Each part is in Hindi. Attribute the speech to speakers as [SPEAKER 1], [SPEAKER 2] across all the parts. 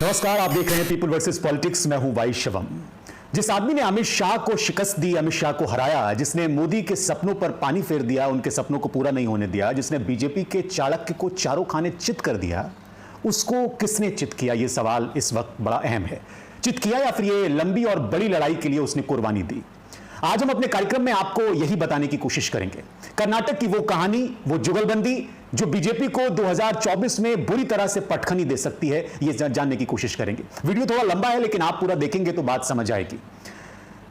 [SPEAKER 1] नमस्कार, आप देख रहे हैं पीपल वर्सेस पॉलिटिक्स। मैं हूं वाई शिवम। जिस आदमी ने अमित शाह को शिकस्त दी, अमित शाह को हराया, जिसने मोदी के सपनों पर पानी फेर दिया, उनके सपनों को पूरा नहीं होने दिया, जिसने बीजेपी के चाणक्य को चारों खाने चित कर दिया, उसको किसने चित किया? यह सवाल इस वक्त बड़ा अहम है। चित किया या फिर ये लंबी और बड़ी लड़ाई के लिए उसने कुर्बानी दी? आज हम अपने कार्यक्रम में आपको यही बताने की कोशिश करेंगे। कर्नाटक की वो कहानी, वो जुगलबंदी जो बीजेपी को 2024 में बुरी तरह से पटखनी दे सकती है, ये जानने की कोशिश करेंगे। वीडियो थोड़ा लंबा है, लेकिन आप पूरा देखेंगे तो बात समझ आएगी।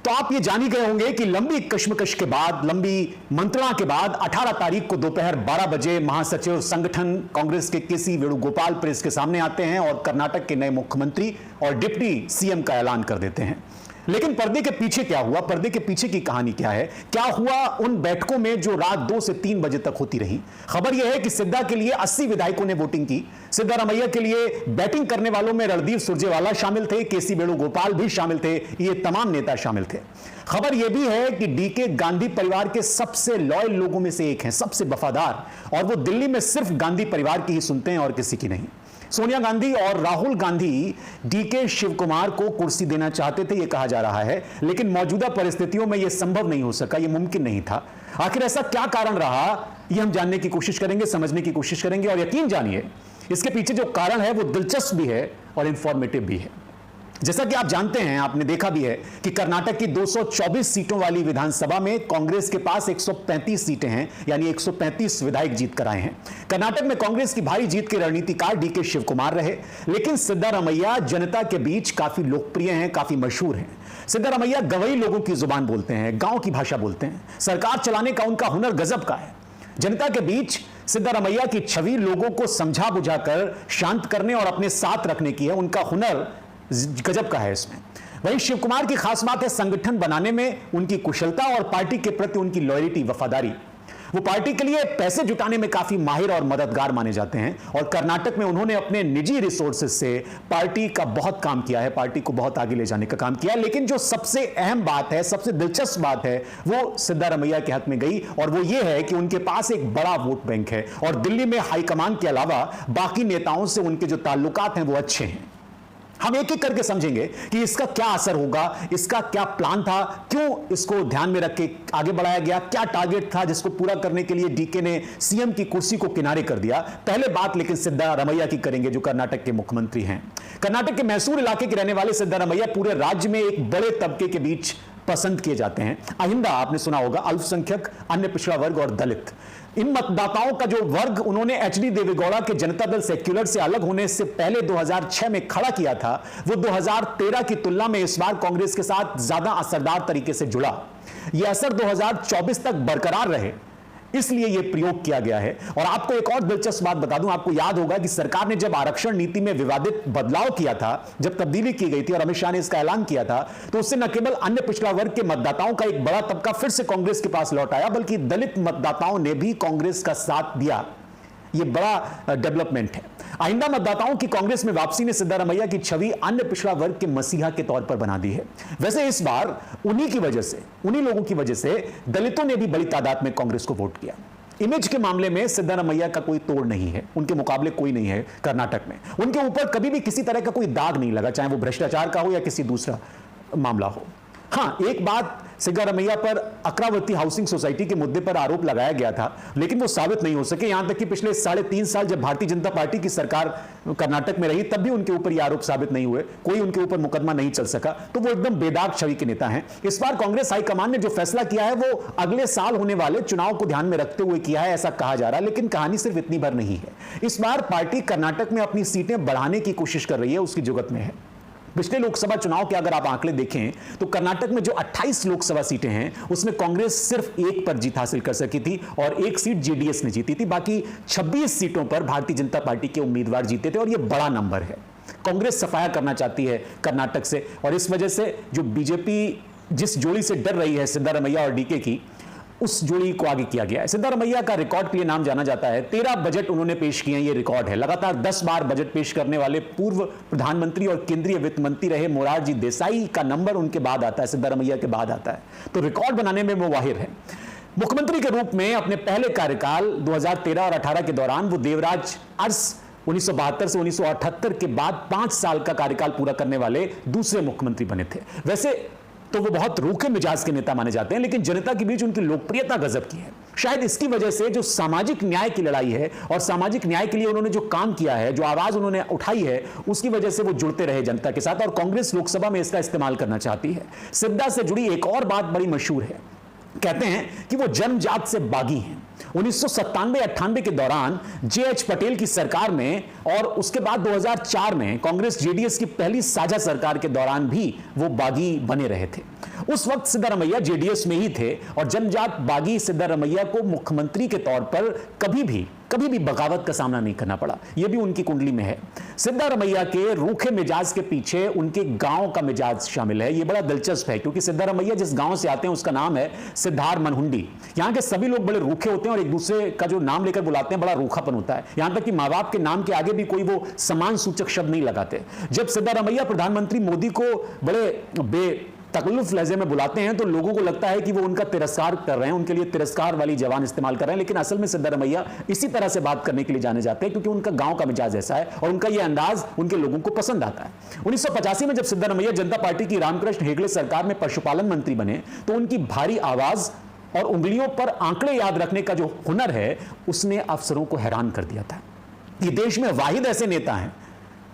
[SPEAKER 1] तो आप ये जान ही गए होंगे कि लंबी कश्मकश के बाद, लंबी मंत्रणा के बाद 18 तारीख को दोपहर 12 बजे महासचिव संगठन कांग्रेस के केसी वेणुगोपाल प्रेस के सामने आते हैं और कर्नाटक के नए मुख्यमंत्री और डिप्टी सीएम का ऐलान कर देते हैं। लेकिन पर्दे के पीछे क्या हुआ? पर्दे के पीछे की कहानी क्या है? क्या हुआ उन बैठकों में जो रात 2 से 3 बजे तक होती रही? खबर यह है कि सिद्धा के लिए 80 विधायकों ने वोटिंग की। सिद्धारमैया के लिए बैटिंग करने वालों में रणदीप सुरजेवाला शामिल थे, केसी वेणुगोपाल भी शामिल थे, ये तमाम नेता शामिल थे। खबर यह भी है कि डीके गांधी परिवार के सबसे लॉयल लोगों में से एक हैं, सबसे वफादार, और वो दिल्ली में सिर्फ गांधी परिवार की ही सुनते हैं और किसी की नहीं। सोनिया गांधी और राहुल गांधी डीके शिव कुमार को कुर्सी देना चाहते थे, यह कहा जा रहा है, लेकिन मौजूदा परिस्थितियों में यह संभव नहीं हो सका, यह मुमकिन नहीं था। आखिर ऐसा क्या कारण रहा, यह हम जानने की कोशिश करेंगे, समझने की कोशिश करेंगे, और यकीन जानिए इसके पीछे जो कारण है वो दिलचस्प भी है और इंफॉर्मेटिव भी है। जैसा कि आप जानते हैं, आपने देखा भी है कि कर्नाटक की 224 सीटों वाली विधानसभा में कांग्रेस के पास 135 सीटें हैं, यानी 135 विधायक जीत कर आए हैं। कर्नाटक में कांग्रेस की भारी जीत के रणनीतिकार डीके शिव कुमार रहे, लेकिन सिद्धारमैया जनता के बीच काफी लोकप्रिय हैं, काफी मशहूर हैं। सिद्धारमैया गवई लोगों की जुबान बोलते हैं, गांव की भाषा बोलते हैं। सरकार चलाने का उनका हुनर गजब का है। जनता के बीच सिद्धारमैया की छवि लोगों को समझा बुझाकर शांत करने और अपने साथ रखने की है, उनका हुनर गजब का है इसमें। वहीं शिव कुमार की खास बात है संगठन बनाने में उनकी कुशलता और पार्टी के प्रति उनकी लॉयल्टी, वफादारी। वो पार्टी के लिए पैसे जुटाने में काफी माहिर और मददगार माने जाते हैं, और कर्नाटक में उन्होंने अपने निजी रिसोर्सेज से पार्टी का बहुत काम किया है, पार्टी को बहुत आगे ले जाने का काम किया है। लेकिन जो सबसे अहम बात है, सबसे दिलचस्प बात है, वो सिद्धारमैया के हक में गई, और वो ये है कि उनके पास एक बड़ा वोट बैंक है, और दिल्ली में हाईकमान के अलावा बाकी नेताओं से उनके जो ताल्लुकात हैं वो अच्छे हैं। हम एक एक करके समझेंगे कि इसका क्या असर होगा, इसका क्या प्लान था, क्यों इसको ध्यान में रख के आगे बढ़ाया गया, क्या टारगेट था जिसको पूरा करने के लिए डीके ने सीएम की कुर्सी को किनारे कर दिया। पहले बात लेकिन सिद्धारमैया की करेंगे, जो कर्नाटक के मुख्यमंत्री हैं। कर्नाटक के मैसूर इलाके के रहने वाले सिद्धारमैया पूरे राज्य में एक बड़े तबके के बीच पसंद किए जाते हैं। अहिंदा आपने सुना होगा, अल्पसंख्यक, अन्य पिछड़ा वर्ग और दलित। इन मतदाताओं का जो वर्ग उन्होंने एचडी देवेगौड़ा के जनता दल सेक्युलर से अलग होने से पहले 2006 में खड़ा किया था, वो 2013 की तुलना में इस बार कांग्रेस के साथ ज्यादा असरदार तरीके से जुड़ा। यह असर 2024 तक बरकरार रहे, इसलिए यह प्रयोग किया गया है। और आपको एक और दिलचस्प बात बता दूं, आपको याद होगा कि सरकार ने जब आरक्षण नीति में विवादित बदलाव किया था, जब तब्दीली की गई थी और अमित शाह ने इसका ऐलान किया था, तो उससे न केवल अन्य पिछड़ा वर्ग के मतदाताओं का एक बड़ा तबका फिर से कांग्रेस के पास लौट आया, बल्कि दलित मतदाताओं ने भी कांग्रेस का साथ दिया। यह बड़ा डेवलपमेंट है। आइंदा मतदाताओं की कांग्रेस में वापसी ने सिद्धारमैया की छवि अन्य पिछड़ा वर्ग के मसीहा के तौर पर बना दी है। वैसे इस बार उन्हीं की वजह से, उन्हीं लोगों की वजह से दलितों ने भी बड़ी तादाद में कांग्रेस को वोट किया। इमेज के मामले में सिद्धारमैया का कोई तोड़ नहीं है, उनके मुकाबले कोई नहीं है कर्नाटक में। उनके ऊपर कभी भी किसी तरह का कोई दाग नहीं लगा, चाहे वो भ्रष्टाचार का हो या किसी दूसरा मामला हो। हाँ, एक बात, सिद्धारमैया पर अक्रावती हाउसिंग सोसाइटी के मुद्दे पर आरोप लगाया गया था, लेकिन वो साबित नहीं हो सके। यहां तक कि पिछले 3.5 साल जब भारतीय जनता पार्टी की सरकार कर्नाटक में रही, तब भी उनके ऊपर ये आरोप साबित नहीं हुए, कोई उनके ऊपर मुकदमा नहीं चल सका। तो वो एकदम बेदाग छवि के नेता हैं। इस बार कांग्रेस हाईकमान ने जो फैसला किया है वो अगले साल होने वाले चुनाव को ध्यान में रखते हुए किया है, ऐसा कहा जा रहा है। लेकिन कहानी सिर्फ इतनी भर नहीं है। इस बार पार्टी कर्नाटक में अपनी सीटें बढ़ाने की कोशिश कर रही है, उसकी जुगत में है। पिछले लोकसभा चुनाव के अगर आप आंकड़े देखें तो कर्नाटक में जो 28 लोकसभा सीटें हैं उसमें कांग्रेस सिर्फ 1 पर जीत हासिल कर सकी थी, और 1 सीट जेडीएस ने जीती थी। बाकी 26 सीटों पर भारतीय जनता पार्टी के उम्मीदवार जीते थे, और यह बड़ा नंबर है। कांग्रेस सफाया करना चाहती है कर्नाटक से, और इस वजह से जो बीजेपी जिस जोड़ी से डर रही है सिद्धारमैया और डीके की, उस जोड़ी को आगे किया गया है। सिद्धारमैया का रिकॉर्ड के लिए नाम जाना जाता है। 13 बजट उन्होंने पेश किए हैं, ये रिकॉर्ड है। लगातार 10 बार बजट पेश करने वाले पूर्व प्रधानमंत्री और केंद्रीय वित्त मंत्री रहे मोरारजी देसाई का नंबर उनके बाद आता है, सिद्धारमैया के बाद आता है। तो रिकॉर्ड बनाने में वो माहिर है। मुख्यमंत्री के रूप में अपने पहले कार्यकाल 2013 और 18 के दौरान वो देवराज अरस 1972 से 1978 के बाद 5 साल का कार्यकाल पूरा करने वाले दूसरे मुख्यमंत्री बने थे। वैसे तो वो बहुत रूखे मिजाज के नेता माने जाते हैं, लेकिन जनता के बीच उनकी लोकप्रियता गजब की है। शायद इसकी वजह से जो सामाजिक न्याय की लड़ाई है और सामाजिक न्याय के लिए उन्होंने जो काम किया है, जो आवाज उन्होंने उठाई है, उसकी वजह से वो जुड़ते रहे जनता के साथ और कांग्रेस लोकसभा में इसका इस्तेमाल करना चाहती है। सिद्धा से जुड़ी एक और बात बड़ी मशहूर है। कहते हैं कि वो जन्मजात से बागी हैं। 1997-98 के दौरान जे.एच. पटेल की सरकार में और उसके बाद 2004 में कांग्रेस जेडीएस की पहली साझा सरकार के दौरान भी वो बागी बने रहे थे। उस वक्त सिद्धारमैया जेडीएस में ही थे और जन्मजात बागी सिद्धारमैया को मुख्यमंत्री के तौर पर कभी भी बगावत का सामना नहीं करना पड़ा। यह भी उनकी कुंडली में है। सिद्धारमैया के रूखे मिजाज के पीछे उनके गांव का मिजाज शामिल है। यह बड़ा दिलचस्प है क्योंकि सिद्धारमैया जिस गांव से आते हैं उसका नाम है सिद्धार मनहुंडी। यहां के सभी लोग बड़े रूखे होते हैं और एक दूसरे का जो नाम लेकर बुलाते हैं बड़ा रूखापन होता है। यहां तक कि मां बाप के नाम के आगे भी कोई वो समान सूचक शब्द नहीं लगाते। जब सिद्धारमैया प्रधानमंत्री मोदी को बड़े तकल्लुफ लहजे में बुलाते हैं तो लोगों को लगता है कि वो उनका तिरस्कार कर रहे हैं, उनके लिए तिरस्कार वाली जबान इस्तेमाल कर रहे हैं, लेकिन असल में सिद्धारमैया इसी तरह से बात करने के लिए जाने जाते हैं क्योंकि उनका गांव का मिजाज ऐसा है और उनका ये अंदाज उनके लोगों को पसंद आता है। 1985 में जब सिद्धारमैया जनता पार्टी की रामकृष्ण हेगड़े सरकार में पशुपालन मंत्री बने तो उनकी भारी आवाज और उंगलियों पर आंकड़े याद रखने का जो हुनर है उसने अफसरों को हैरान कर दिया था। ये देश में वाहिद ऐसे नेता हैं,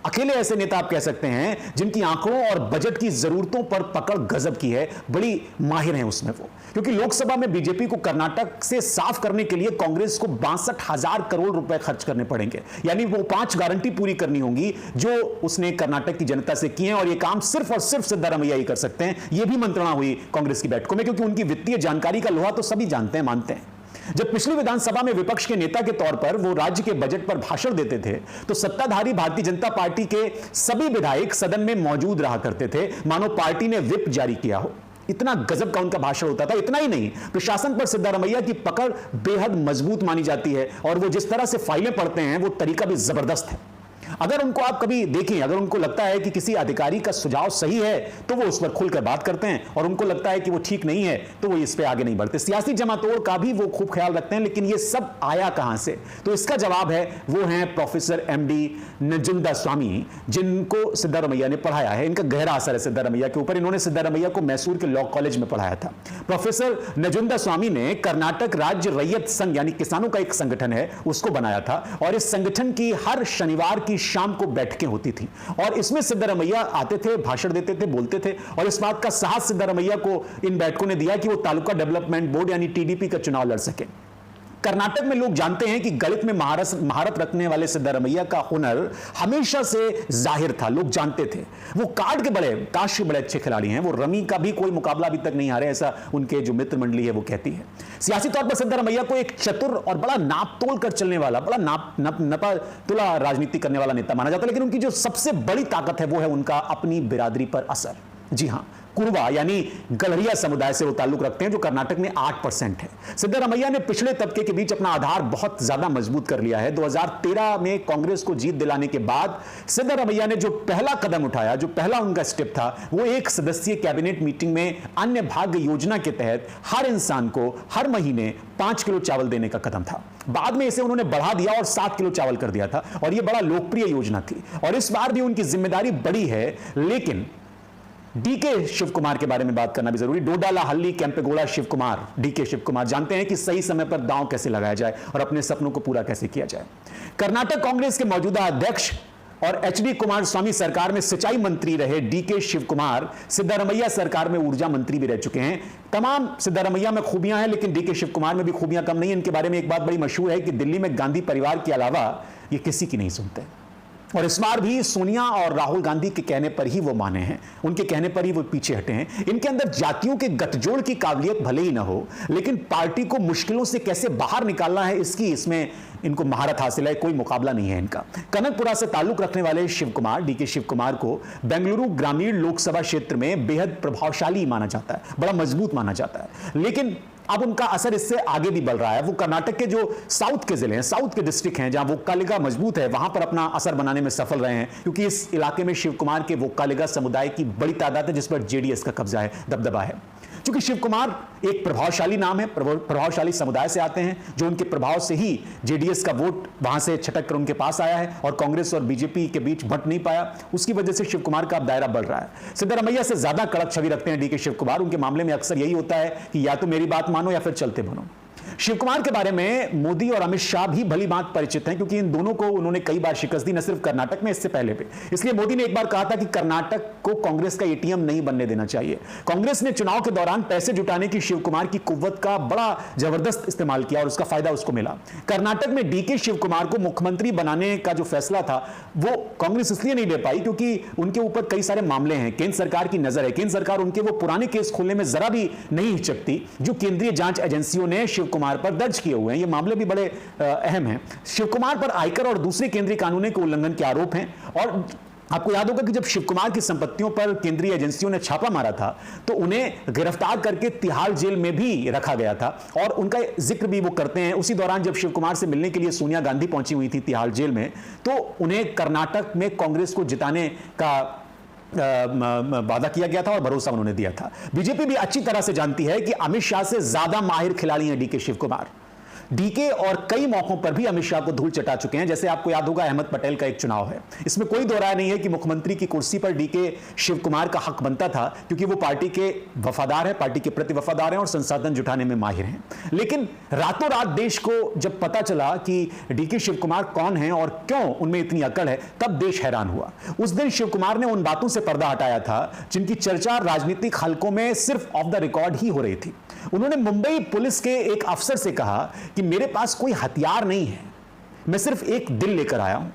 [SPEAKER 1] अकेले ऐसे नेता आप कह सकते हैं जिनकी आंकड़ों और बजट की जरूरतों पर पकड़ गजब की है, बड़ी माहिर हैं उसमें वो। क्योंकि लोकसभा में बीजेपी को कर्नाटक से साफ करने के लिए कांग्रेस को 62,000 करोड़ रुपए खर्च करने पड़ेंगे, यानी वो 5 गारंटी पूरी करनी होंगी जो उसने कर्नाटक की जनता से की है और ये काम सिर्फ और सिर्फ सिद्धारमैया ही कर सकते हैं। ये भी मंत्रणा हुई कांग्रेस की बैठकों में क्योंकि उनकी वित्तीय जानकारी का लोहा तो सभी जानते हैं, मानते हैं। जब पिछली विधानसभा में विपक्ष के नेता के तौर पर वो राज्य के बजट पर भाषण देते थे तो सत्ताधारी भारतीय जनता पार्टी के सभी विधायक सदन में मौजूद रहा करते थे, मानो पार्टी ने व्हिप जारी किया हो। इतना गजब का उनका भाषण होता था। इतना ही नहीं, प्रशासन पर सिद्धारमैया की पकड़ बेहद मजबूत मानी जाती है और वो जिस तरह से फाइलें पढ़ते हैं वो तरीका भी जबरदस्त है। अगर उनको आप कभी देखें, अगर उनको लगता है कि किसी अधिकारी का सुझाव सही है तो वो उस पर खुलकर बात करते हैं और उनको लगता है कि वो ठीक नहीं है तो वो इस पे आगे नहीं बढ़ते। सियासी जमातोड़ का भी वो खूब ख्याल रखते हैं, लेकिन ये सब आया कहां से? तो इसका जवाब है वो हैं प्रोफेसर एमडी नजुंदा स्वामी, जिनको सिद्धारमैया ने पढ़ाया है। इनका गहरा असर है सिद्धारमैया के ऊपर। इन्होंने सिद्धारमैया को मैसूर के लॉ कॉलेज में पढ़ाया था। प्रोफेसर नजुंदा स्वामी ने कर्नाटक राज्य रैयत संघ यानी किसानों का एक संगठन है उसको बनाया था और इस संगठन की हर शनिवार की शाम को बैठकें होती थी और इसमें सिद्धारमैया आते थे, भाषण देते थे, बोलते थे और इस बात का साहस सिद्धारमैया को इन बैठकों ने दिया कि वो तालुका डेवलपमेंट बोर्ड यानी टीडीपी का चुनाव लड़ सके। कर्नाटक में लोग जानते हैं कि गणित में महारत रखने वाले सिद्धारमैया का हुनर हमेशा से जाहिर था, लोग जानते थे। वो काश के बड़े अच्छे खिलाड़ी हैं। वो रमी का भी कोई मुकाबला अभी तक नहीं हारे, ऐसा उनके जो मित्र मंडली है वो कहती है। सियासी तौर पर सिद्धारमैया को एक चतुर और बड़ा नाप तोल कर चलने वाला, बड़ा नपा तुला राजनीति करने वाला नेता माना जाता है, लेकिन उनकी जो सबसे बड़ी ताकत है वो है उनका अपनी बिरादरी पर असर। जी हां, कुरुवा यानी गलहरिया समुदाय से वो ताल्लुक रखते हैं जो कर्नाटक में 8% है। सिद्धारमैया ने पिछड़े तबके के बीच अपना आधार बहुत ज्यादा मजबूत कर लिया है। 2013 में कांग्रेस को जीत दिलाने के बाद सिद्धारमैया ने जो पहला कदम उठाया, जो पहला उनका स्टेप था, वो एक सदस्यीय कैबिनेट मीटिंग में अन्य भाग्य योजना के तहत हर इंसान को हर महीने 5 किलो चावल देने का कदम था। बाद में इसे उन्होंने बढ़ा दिया और 7 किलो चावल कर दिया था और यह बड़ा लोकप्रिय योजना थी और इस बार भी उनकी जिम्मेदारी बड़ी है। लेकिन डीके शिव कुमार के बारे में बात करना भी जरूरी। डोडाला हल्ली कैंपेगौड़ा शिव कुमार, डीके शिव कुमार जानते हैं कि सही समय पर दांव कैसे लगाया जाए और अपने सपनों को पूरा कैसे किया जाए। कर्नाटक कांग्रेस के मौजूदा अध्यक्ष और एचडी कुमारस्वामी सरकार में सिंचाई मंत्री रहे डीके शिव कुमार सिद्धारमैया सरकार में ऊर्जा मंत्री भी रह चुके हैं। तमाम सिद्धारमैया में खूबियां हैं लेकिन डीके शिव कुमार में भी खूबियां कम नहीं। इनके बारे में एक बात बड़ी मशहूर है कि दिल्ली में गांधी परिवार के अलावा ये किसी की नहीं सुनते और इस बार भी सोनिया और राहुल गांधी के कहने पर ही वो माने हैं, उनके कहने पर ही वो पीछे हटे हैं। इनके अंदर जातियों के गठजोड़ की काबिलियत भले ही ना हो, लेकिन पार्टी को मुश्किलों से कैसे बाहर निकालना है इसमें इनको महारत हासिल है, कोई मुकाबला नहीं है इनका। कनकपुरा से ताल्लुक रखने वाले शिव कुमार, डीके शिव कुमार को बेंगलुरु ग्रामीण लोकसभा क्षेत्र में बेहद प्रभावशाली माना जाता है, बड़ा मजबूत माना जाता है, लेकिन अब उनका असर इससे आगे भी बढ़ रहा है। वो कर्नाटक के जो साउथ के जिले हैं, साउथ के डिस्ट्रिक्ट हैं जहां वोक्कालिगा मजबूत है, वहां पर अपना असर बनाने में सफल रहे हैं क्योंकि इस इलाके में शिव कुमार के वोक्कालिगा समुदाय की बड़ी तादाद है जिस पर जेडीएस का कब्जा है, दबदबा है। क्योंकि शिव कुमार एक प्रभावशाली नाम है, प्रभावशाली समुदाय से आते हैं, जो उनके प्रभाव से ही जेडीएस का वोट वहां से छटक कर उनके पास आया है और कांग्रेस और बीजेपी के बीच बंट नहीं पाया। उसकी वजह से शिव कुमार का अब दायरा बढ़ रहा है। सिद्धारमैया से ज्यादा कड़क छवि रखते हैं डीके शिव कुमार। उनके मामले में अक्सर यही होता है कि या तो मेरी बात मानो या फिर चलते बनो। शिव कुमार के बारे में मोदी और अमित शाह भी भली बात परिचित हैं, क्योंकि इन दोनों को उन्होंने कई बार शिकस्त दी, न सिर्फ कर्नाटक में, इससे पहले भी। इसलिए मोदी ने एक बार कहा था कि कर्नाटक को कांग्रेस का एटीएम नहीं बनने देना चाहिए। कांग्रेस ने चुनाव के दौरान पैसे जुटाने की शिव कुमार की कुव्वत का बड़ा जबरदस्त इस्तेमाल किया और उसका फायदा उसको मिला। कर्नाटक में डीके शिव कुमार को मुख्यमंत्री बनाने का जो फैसला था वो कांग्रेस इसलिए नहीं ले पाई क्योंकि उनके ऊपर कई सारे मामले हैं, केंद्र सरकार की नजर है, केंद्र सरकार उनके वो पुराने केस खोलने में जरा भी नहीं हिचकती जो केंद्रीय जांच एजेंसियों ने शिव कुमार पर दर्ज किए हुए हैं। ये मामले भी बड़े अहम हैं। शिव कुमार पर आयकर और दूसरे केंद्रीय कानूनों के उल्लंघन के आरोप हैं। और आपको याद होगा कि जब शिव कुमार की संपत्तियों पर केंद्रीय एजेंसियों ने छापा मारा था तो उन्हें गिरफ्तार करके तिहाड़ जेल में भी रखा गया था और उनका जिक्र भी वो करते हैं। उसी दौरान जब शिव कुमार से मिलने के लिए सोनिया गांधी पहुंची हुई थी तिहाड़ जेल में, तो उन्हें कर्नाटक में कांग्रेस को जिताने का वादा किया गया था और भरोसा उन्होंने दिया था। बीजेपी भी अच्छी तरह से जानती है कि अमित शाह से ज्यादा माहिर खिलाड़ी हैं डीके शिव कुमार। डीके और कई मौकों पर भी अमित शाह को धूल चटा चुके हैं। जैसे आपको याद होगा अहमद पटेल का एक चुनाव है, इसमें कोई दो राय नहीं है कि मुख्यमंत्री की कुर्सी पर डीके शिव कुमार का हक बनता था, क्योंकि वो पार्टी के वफादार है, पार्टी के प्रति वफादार हैं और संसाधन जुटाने में माहिर हैं। लेकिन रातों रात देश को जब पता चला कि डीके शिव कुमार कौन है और क्यों उनमें इतनी अकड़ है, तब देश हैरान हुआ। उस दिन शिव कुमार ने उन बातों से पर्दा हटाया था जिनकी चर्चा राजनीतिक हलकों में सिर्फ ऑफ द रिकॉर्ड ही हो रही थी। उन्होंने मुंबई पुलिस के एक अफसर से कहा कि मेरे पास कोई हथियार नहीं है, मैं सिर्फ एक दिल लेकर आया हूं।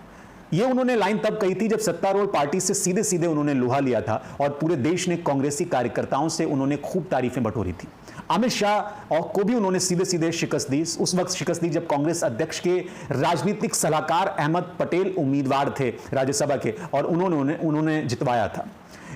[SPEAKER 1] यह उन्होंने लाइन तब कही थी जब सत्तारूढ़ पार्टी से सीधे सीधे उन्होंने लोहा लिया था और पूरे देश ने कांग्रेसी कार्यकर्ताओं से उन्होंने खूब तारीफें बटोरी थी। अमित शाह और को भी उन्होंने सीधे सीधे शिकस्त दी। उस वक्त शिकस्त दी जब कांग्रेस अध्यक्ष के राजनीतिक सलाहकार अहमद पटेल उम्मीदवार थे राज्यसभा के और उन्होंने जितवाया था।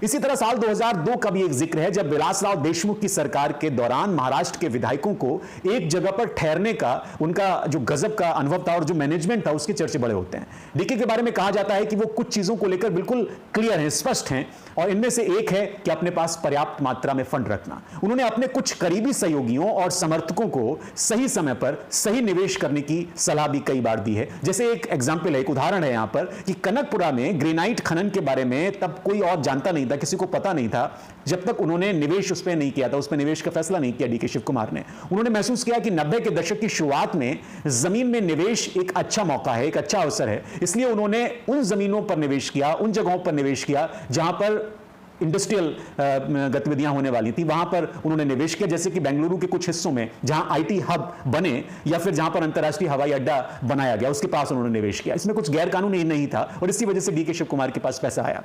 [SPEAKER 1] इसी तरह साल 2002 का भी एक जिक्र है जब विलासराव देशमुख की सरकार के दौरान महाराष्ट्र के विधायकों को एक जगह पर ठहरने का उनका जो गजब का अनुभव था और जो मैनेजमेंट था उसके चर्चे बड़े होते हैं। डीके के बारे में कहा जाता है कि वो कुछ चीजों को लेकर बिल्कुल क्लियर हैं, स्पष्ट हैं, और इनमें से एक है कि अपने पास पर्याप्त मात्रा में फंड रखना। उन्होंने अपने कुछ करीबी सहयोगियों और समर्थकों को सही समय पर सही निवेश करने की सलाह भी कई बार दी है। जैसे एक एग्जाम्पल है, एक उदाहरण है यहां पर कि कनकपुरा में ग्रेनाइट खनन के बारे में तब कोई और जानता नहीं था, किसी को पता नहीं था जब तक उन्होंने निवेश उस पर नहीं किया था, उस पर निवेश का फैसला नहीं किया डीके शिव कुमार ने। उन्होंने महसूस किया कि 90 के दशक की शुरुआत में जमीन में निवेश एक अच्छा मौका है, एक अच्छा अवसर है, इसलिए उन्होंने उन जमीनों पर निवेश किया, उन जगहों पर निवेश किया जहां पर इंडस्ट्रियल गतिविधियां होने वाली थी, वहां पर उन्होंने निवेश किया। जैसे कि बेंगलुरु के कुछ हिस्सों में जहां आईटी हब बने या फिर जहां पर अंतर्राष्ट्रीय हवाई अड्डा बनाया गया, उसके पास उन्होंने निवेश किया। इसमें कुछ गैर कानूनी नहीं था और इसी वजह से डीके शिव कुमार के पास पैसा आया।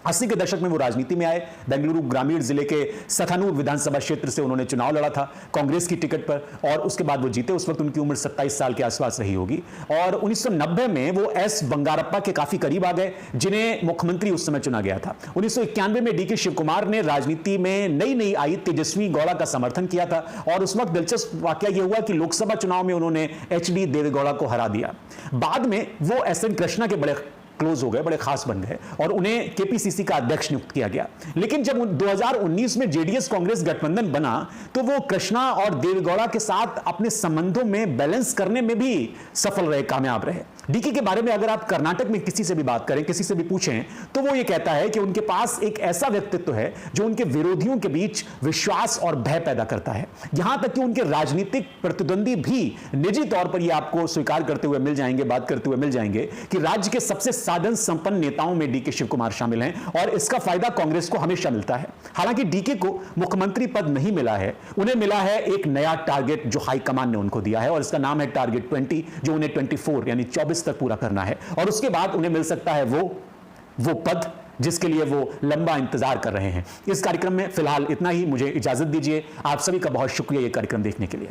[SPEAKER 1] 80 के दशक में वो राजनीति में आए। बेंगलुरु ग्रामीण जिले के सथानूर विधानसभा क्षेत्र से उन्होंने चुनाव लड़ा था कांग्रेस की टिकट पर और उसके बाद वो जीते। उस वक्त उनकी उम्र 27 साल के आसपास रही होगी और 1990 में वो एस बंगारप्पा के काफी करीब आ गए, जिन्हें मुख्यमंत्री उस समय चुना गया था। 1991 में डीके शिव कुमार ने राजनीति में नई आई तेजस्वी गौड़ा का समर्थन किया था और उस वक्त दिलचस्प वाकया यह हुआ कि लोकसभा चुनाव में उन्होंने एचडी देवेगौड़ा को हरा दिया। बाद में वो एसएन कृष्णा के बड़े क्लोज हो गए, बड़े खास बन गए और उन्हें केपीसीसी का अध्यक्ष नियुक्त किया गया। लेकिन जब 2019 में जेडीएस कांग्रेस गठबंधन बना तो वो कृष्णा और देवेगौड़ा के साथ अपने संबंधों में बैलेंस करने में भी सफल रहे, कामयाब रहे। डीके के बारे में अगर आप कर्नाटक में किसी से भी बात करें, किसी से भी पूछें, तो वो ये कहता है कि उनके पास एक ऐसा व्यक्तित्व है जो उनके विरोधियों के बीच विश्वास और भय पैदा करता है। यहां तक कि उनके राजनीतिक प्रतिद्वंदी भी निजी तौर पर यह आपको स्वीकार करते हुए मिल जाएंगे, बात करते हुए मिल जाएंगे कि राज्य के सबसे साधन संपन्न नेताओं में डीके शिव कुमार शामिल हैं और इसका फायदा कांग्रेस को हमेशा मिलता है। हालांकि डीके को मुख्यमंत्री पद नहीं मिला है, उन्हें मिला है एक नया टारगेट जो हाईकमान ने उनको दिया है और इसका नाम है टारगेट 20, जो उन्हें 24 यानी 24 तक पूरा करना है और उसके बाद उन्हें मिल सकता है वो पद जिसके लिए वो लंबा इंतजार कर रहे हैं। इस कार्यक्रम में फिलहाल इतना ही, मुझे इजाजत दीजिए। आप सभी का बहुत शुक्रिया ये कार्यक्रम देखने के लिए।